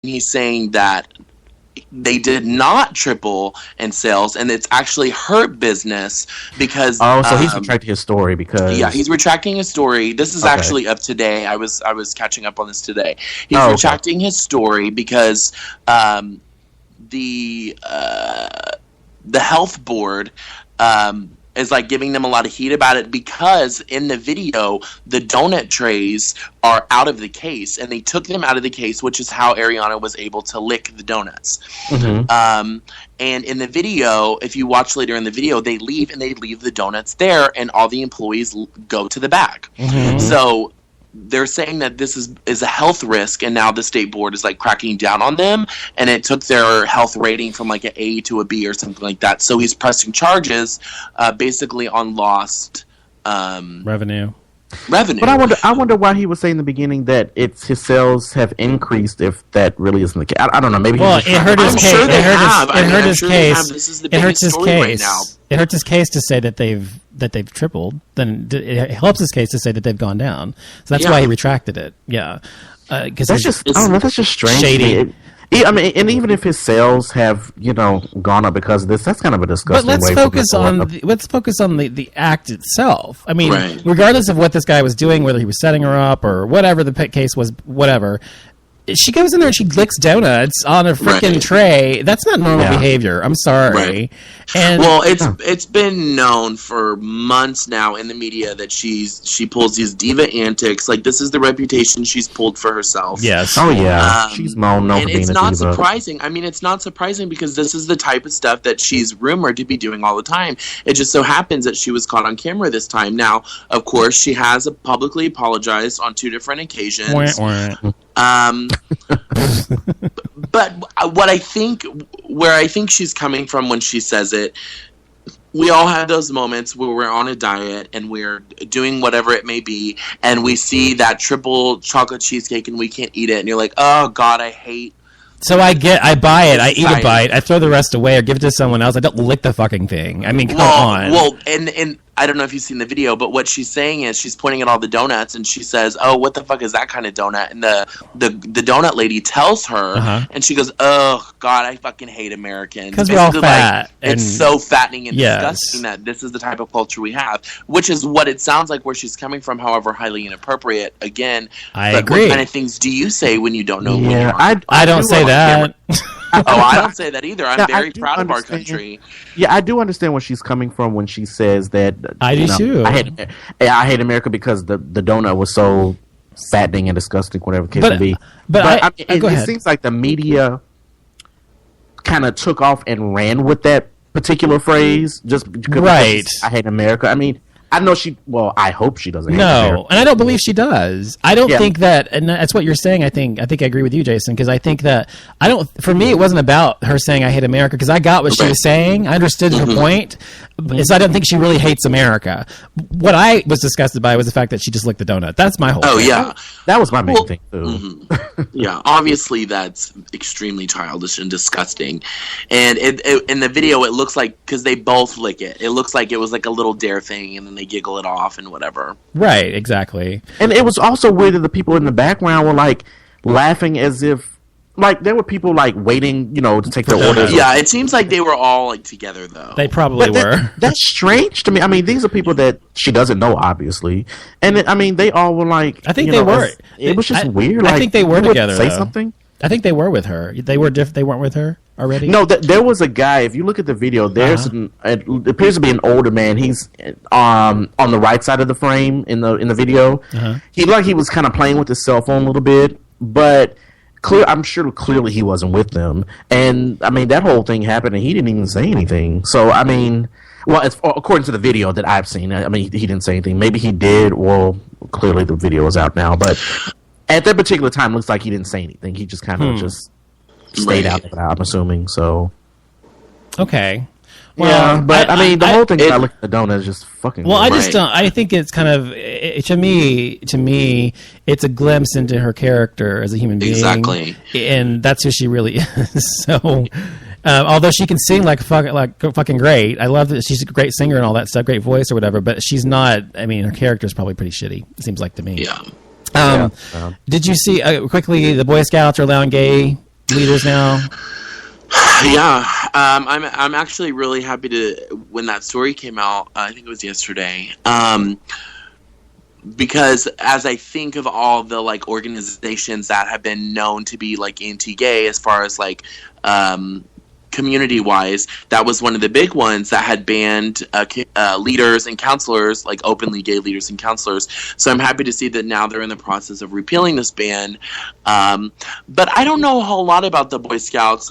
he's saying that they did not triple in sales, and it's actually hurt business because... Oh, so he's retracting his story because... Yeah, he's retracting his story. This is actually of today. I was catching up on this today. He's retracting his story because the health board... is like giving them a lot of heat about it because in the video the donut trays are out of the case and they took them out of the case, which is how Ariana was able to lick the donuts. And in the video, if you watch later in the video, they leave the donuts there and all the employees go to the back. So they're saying that this is a health risk, and now the state board is like cracking down on them, and it took their health rating from like an A to a B or something like that. So he's pressing charges, basically on lost revenue. But I wonder why he was saying in the beginning that his sales have increased if that really isn't the case. I don't know. Maybe it hurt his case. It hurt his case. This is the biggest story right now. It hurts his case to say that they've tripled. Then it helps his case to say that they've gone down. So that's why he retracted it. Yeah, because that's just I don't know. That's just strange. Shady. I mean, and even if his sales have, gone up because of this, that's kind of a disgusting way. But let's focus on the act itself. I mean, regardless of what this guy was doing, whether he was setting her up or whatever the case was, whatever. She goes in there and she licks donuts on a freaking tray. That's not normal behavior. I'm sorry. And it's been known for months now in the media that she pulls these diva antics. Like, this is the reputation she's pulled for herself. Yes. Oh yeah. She's known and for being it's a not diva. surprising. I mean, it's not surprising because this is the type of stuff that she's rumored to be doing all the time. It just so happens that she was caught on camera this time. Now, of course, she has publicly apologized on 2 different occasions. But where I think she's coming from when she says it, we all have those moments where we're on a diet and we're doing whatever it may be, and we see that triple chocolate cheesecake and we can't eat it, and you're like, oh God, I hate. So I buy it, I eat a bite, I throw the rest away or give it to someone else. I don't lick the fucking thing. I mean, come on. Well, and I don't know if you've seen the video, but what she's saying is she's pointing at all the donuts and she says, oh, what the fuck is that kind of donut? And the donut lady tells her, and she goes, oh, God, I fucking hate Americans. Because we're all fat. It's so fattening and disgusting that this is the type of culture we have, which is what it sounds like where she's coming from, however highly inappropriate. Again, I agree. What kind of things do you say when you don't know when you're on? I don't say that. I don't say that either. I'm very proud of our country. Yeah, I do understand where she's coming from when she says that. I do too. I hate America because the donut was so fattening and disgusting, whatever the case may be. But it seems like the media kind of took off and ran with that particular phrase just because I hate America. I mean, I know I hope she doesn't. No, and I don't believe she does. I don't think that, and that's what you're saying. I think I agree with you, Jason, because I think that for me, it wasn't about her saying I hate America, because I got what she was saying. I understood her point. So I don't think she really hates America. What I was disgusted by was the fact that she just licked the donut. That's my whole thing. Yeah. That was my main thing, too. Yeah, obviously that's extremely childish and disgusting. And in the video, it looks like, because they both lick it, it looks like it was like a little dare thing, and then they giggle it off and whatever. Right, exactly. And it was also weird that the people in the background were, like, laughing as if, like, there were people, like, waiting, to take their orders. Yeah, it seems like they were all, like, together, though. They probably were. That's strange to me. I mean, these are people that she doesn't know, obviously. And, they all were, like... I think they were. It was just weird. I think they were together, say something? I think they were with her. They weren't with her already? No, there was a guy. If you look at the video, there's it appears to be an older man. He's on the right side of the frame in the video. He was kind of playing with his cell phone a little bit, but... I'm sure clearly he wasn't with them. And, I mean, that whole thing happened and he didn't even say anything. So, I mean, according to the video that I've seen, I mean, he didn't say anything. Maybe he did. Well, clearly the video is out now. But at that particular time, it looks like he didn't say anything. He just kind of just stayed out of it, I'm assuming. So. Okay. Well, yeah, but I mean, the whole thing about looking at the donut is just fucking. Well, I just don't. I think it's kind of to me, it's a glimpse into her character as a human being. Exactly, and that's who she really is. So, although she can sing like fucking great, I love that she's a great singer and all that stuff, great voice or whatever. But she's not. I mean, her character is probably pretty shitty. It seems like to me. Yeah. Did you see quickly? The Boy Scouts are allowing gay leaders now? Yeah, I'm actually really happy to when that story came out. I think it was yesterday. Because as I think of all the like organizations that have been known to be like anti-gay, as far as like community-wise, that was one of the big ones that had banned leaders and counselors, like openly gay leaders and counselors. So I'm happy to see that now they're in the process of repealing this ban. But I don't know a whole lot about the Boy Scouts.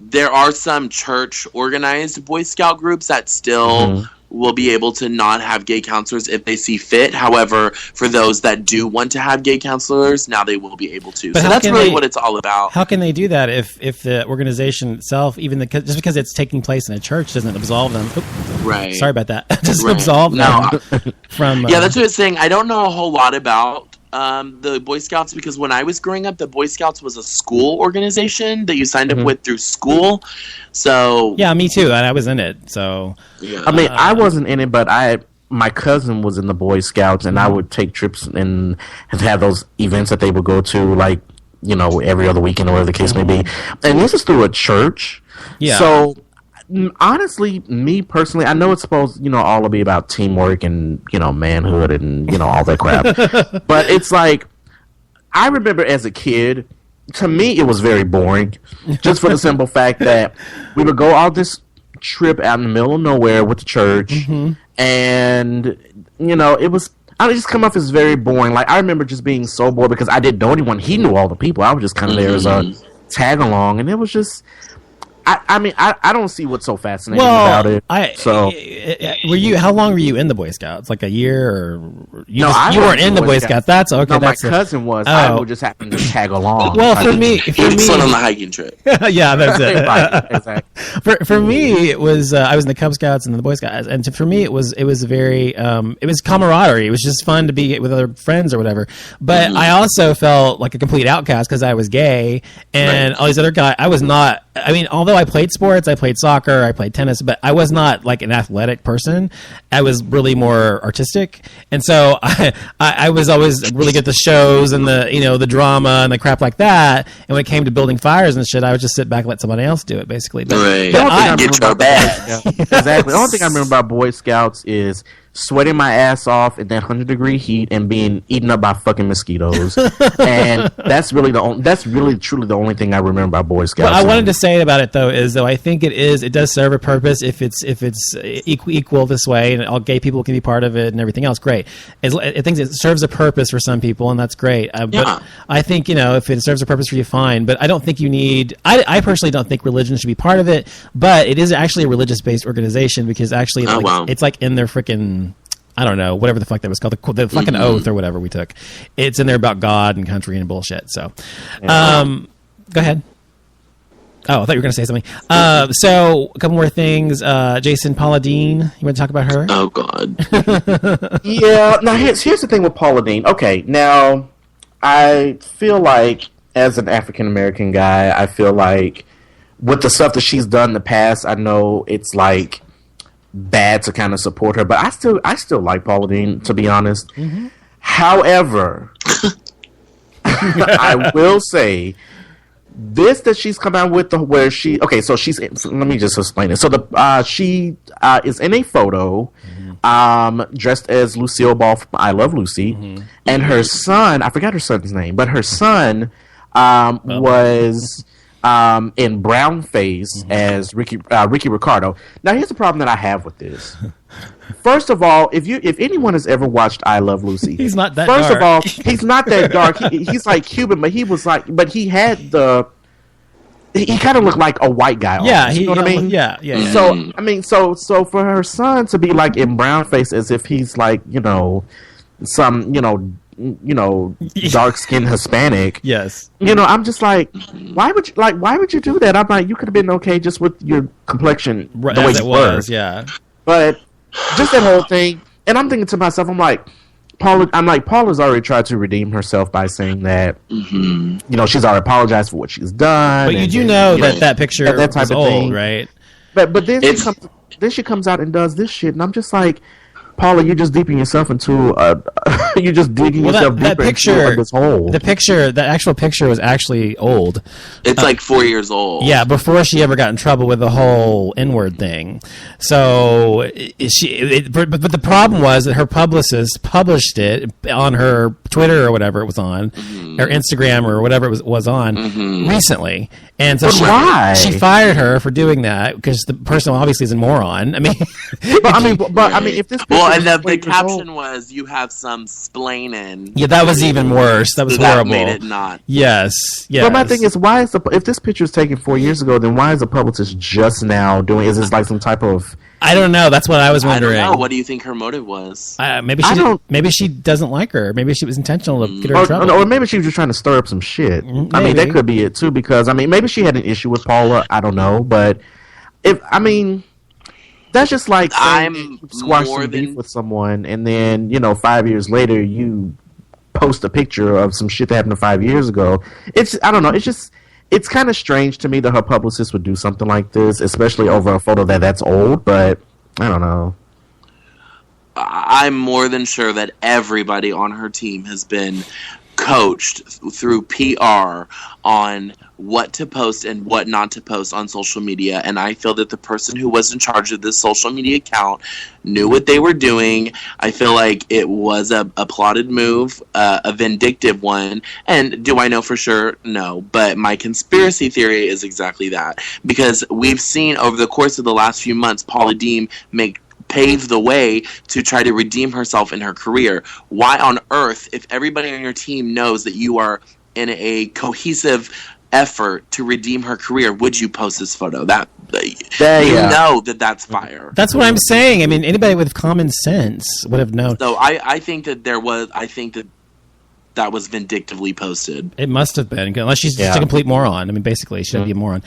There are some church-organized Boy Scout groups that still will be able to not have gay counselors if they see fit. However, for those that do want to have gay counselors, now they will be able to. But so that's really what it's all about. How can they do that if the organization itself, just because it's taking place in a church, doesn't absolve them? Right. Sorry about that. Doesn't absolve them from... yeah, that's what I was saying. I don't know a whole lot about the Boy Scouts, because when I was growing up, the Boy Scouts was a school organization that you signed up with through school. So yeah, me too. I was in it. So yeah. I mean, I wasn't in it, but my cousin was in the Boy Scouts, and I would take trips and have those events that they would go to, like, you know, every other weekend or whatever the case may be. And this is through a church. Yeah. So honestly, me personally, I know it's supposed, you know, all to be about teamwork and, you know, manhood and, you know, all that crap. But it's like, I remember as a kid, to me, it was very boring. Just for the simple fact that we would go on this trip out in the middle of nowhere with the church, and, you know, it was, I would just come off as very boring. Like, I remember just being so bored because I didn't know anyone. He knew all the people. I was just kind of there as a tag along, and it was just... I mean, I don't see what's so fascinating about it. How long were you in the Boy Scouts? Like a year, or you weren't in the Boy Scouts? That's okay. No, my cousin was. I would just happen to tag along. Well, for me, on the hiking trip. Yeah, that's it. Right, exactly. For me, it was I was in the Cub Scouts and the Boy Scouts, and for me, it was very it was camaraderie. It was just fun to be with other friends or whatever. But I also felt like a complete outcast because I was gay, and all these other guys. I was not. I mean, although I played sports, I played soccer, I played tennis, but I was not like an athletic person. I was really more artistic, and so I was always really good at the shows and the drama and the crap like that. And when it came to building fires and shit, I would just sit back and let somebody else do it, basically. But, get your bag. Exactly. The only thing I remember about Boy Scouts is sweating my ass off in that 100-degree heat and being eaten up by fucking mosquitoes. And that's really truly the only thing I remember about Boy Scouts. What I wanted to say about it though is, though, I think it does serve a purpose if it's equal this way, and all gay people can be part of it and everything else. Great. I think it serves a purpose for some people, and that's great. But I think, you know, if it serves a purpose for you, fine. But I don't think you need. I personally don't think religion should be part of it. But it is actually a religious-based organization, because actually, it's like in their freaking, I don't know, whatever the fuck that was called, the fucking oath or whatever we took. It's in there about God and country and bullshit. So, go ahead. Oh, I thought you were going to say something. So, a couple more things. Jason, Paula Deen, you want to talk about her? Oh, God. Yeah. Now, here's the thing with Paula Deen. Okay, now, I feel like, as an African-American guy, I feel like with the stuff that she's done in the past, I know it's like bad to kind of support her, but I still like Paula Deen, to be honest. However, I will say this that she's come out with, let me just explain it. So she is in a photo dressed as Lucille Ball from I Love Lucy, and her son, I forgot her son's name, but her son was in brown face as Ricky Ricardo. Now, here's the problem that I have with this. First of all, if anyone has ever watched I Love Lucy, he's not that First dark. of all, he's not that dark. He's like Cuban, but he had he kind of looked like a white guy. Yeah, you know what I mean? Yeah. So I mean, so for her son to be like in brown face as if he's like, you know, some, you know, dark skinned Hispanic. Yes. You know, I'm just like, why would you do that? I'm like, you could have been okay just with your complexion the way as it you was, were. yeah. But just that whole thing, and I'm thinking to myself, Paula's already tried to redeem herself by saying that, you know, she's already apologized for what she's done. But you do know that picture that type was of old, thing, right? But then she comes out and does this shit, and I'm just like, Paula, you're just deeping yourself into you're just digging yourself deeper into this hole. The actual picture was actually old. It's like 4 years old. Yeah, before she ever got in trouble with the whole N-word thing. So but the problem was that her publicist published it on her Twitter or whatever it was on, or Instagram or whatever it was on recently. And so she fired her for doing that because the person obviously is a moron. I mean, if this and the caption was, "You have some splaining." Yeah, that was even worse. That was horrible. That made it not. Yes. But my thing is, if this picture was taken 4 years ago, then why is the publicist just now doing? Is this like some type of? I don't know. That's what I was wondering. I don't know. What do you think her motive was? Maybe she doesn't like her. Maybe she was intentional to get her in trouble. Or maybe she was just trying to stir up some shit. Maybe. I mean, that could be it too. Because maybe she had an issue with Paula. I don't know, but that's just like saying squash some beef with someone, and then 5 years later you post a picture of some shit that happened 5 years ago. I don't know. It's kind of strange to me that her publicist would do something like this, especially over a photo that's old. But I don't know. I'm more than sure that everybody on her team has been coached through PR on what to post and what not to post on social media, and I feel that the person who was in charge of this social media account knew what they were doing. I feel like it was a plotted move, a vindictive one, and do I know for sure? No, but my conspiracy theory is exactly that, because we've seen over the course of the last few months Paula Deen pave the way to try to redeem herself in her career. Why on earth, if everybody on your team knows that you are in a cohesive effort to redeem her career, would you post this photo? Know that that's fire. That's what I'm saying. I mean, anybody with common sense would have known. So I think that that was vindictively posted. It must have been, unless she's just a complete moron. I mean, basically, she should be a moron.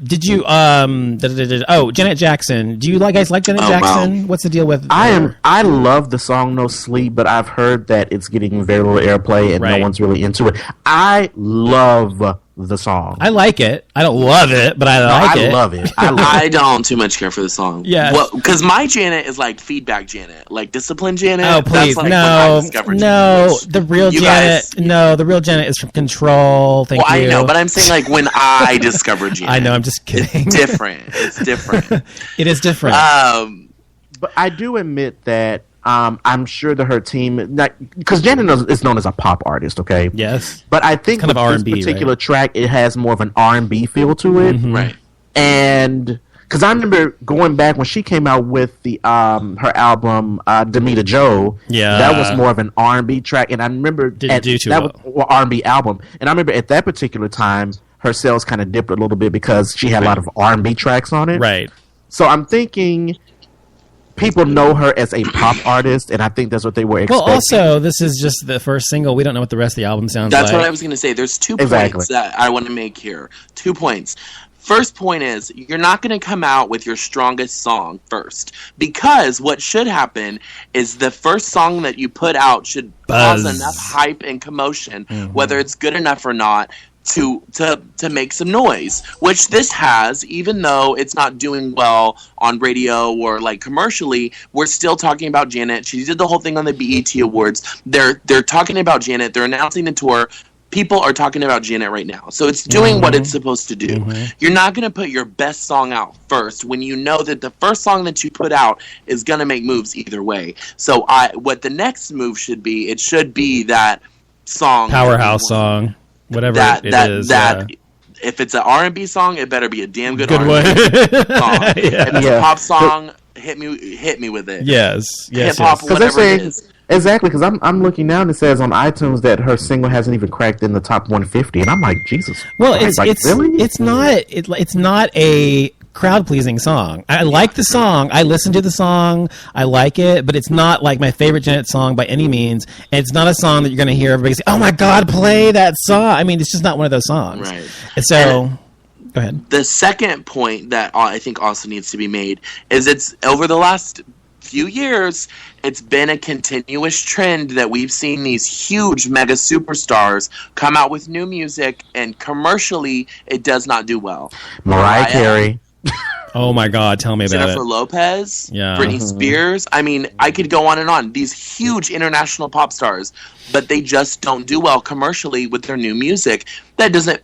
Did you? Janet Jackson. Do you guys like Janet Jackson? Wow. What's the deal with? I love the song "No Sleep," but I've heard that it's getting very little airplay and no one's really into it. I love the song. I like it. I don't love it, but I like it. I love it. I don't too much care for the song. Yeah. Well, because my Janet is like feedback Janet, like discipline Janet. Oh, please. That's like the real Janet. The real Janet is from Control. Thank you. I know, but I'm saying like when I discovered Janet. I know, I'm just kidding. It's different. It is different. But I do admit that I'm sure that her team, because Janet is known as a pop artist, okay? Yes. But I think kind of R&B, this particular track, it has more of an R&B feel to it. Mm-hmm. Right. And because I remember going back when she came out with the her album Demita Joe, that was more of an R&B track. And I remember was R&B album. And I remember at that particular time, her sales kind of dipped a little bit because she had a lot of R&B tracks on it. Right. So I'm thinking people know her as a pop artist, and I think that's what they were expecting. Well, also, this is just the first single. We don't know what the rest of the album sounds like. That's what I was going to say. There's 2 points that I want to make here. 2 points. First point is, you're not going to come out with your strongest song first, because what should happen is the first song that you put out should cause enough hype and commotion, whether it's good enough or not, to make some noise, which this has. Even though it's not doing well on radio or like commercially, we're still talking about Janet. She did the whole thing on the BET Awards. They're talking about Janet. They're announcing the tour. People are talking about Janet right now. So it's doing what it's supposed to do. You're not going to put your best song out first when you know that the first song that you put out is going to make moves either way. So what the next move should be, it should be that song. Powerhouse song. Whatever it is. If it's an R&B song, it better be a damn good one. song. If it's a pop song, hit me with it. Yes. Hip-hop, whatever it is. Exactly, because I'm looking now and it says on iTunes that her single hasn't even cracked in the top 150, and I'm like, Jesus. Well, Christ, really? It's not a crowd pleasing song. I like the song. I listen to the song. I like it, but it's not like my favorite Janet song by any means. And it's not a song that you're going to hear everybody say, "Oh my God, play that song." I mean, it's just not one of those songs. Right. And so. Go ahead. The second point that I think also needs to be made is it's over the last few years, it's been a continuous trend that we've seen these huge mega superstars come out with new music, and commercially, it does not do well. Mariah Carey. Oh my God, tell me about Jennifer Lopez, Yeah. Britney Spears. I mean, I could go on and on. These huge international pop stars, but they just don't do well commercially with their new music. That doesn't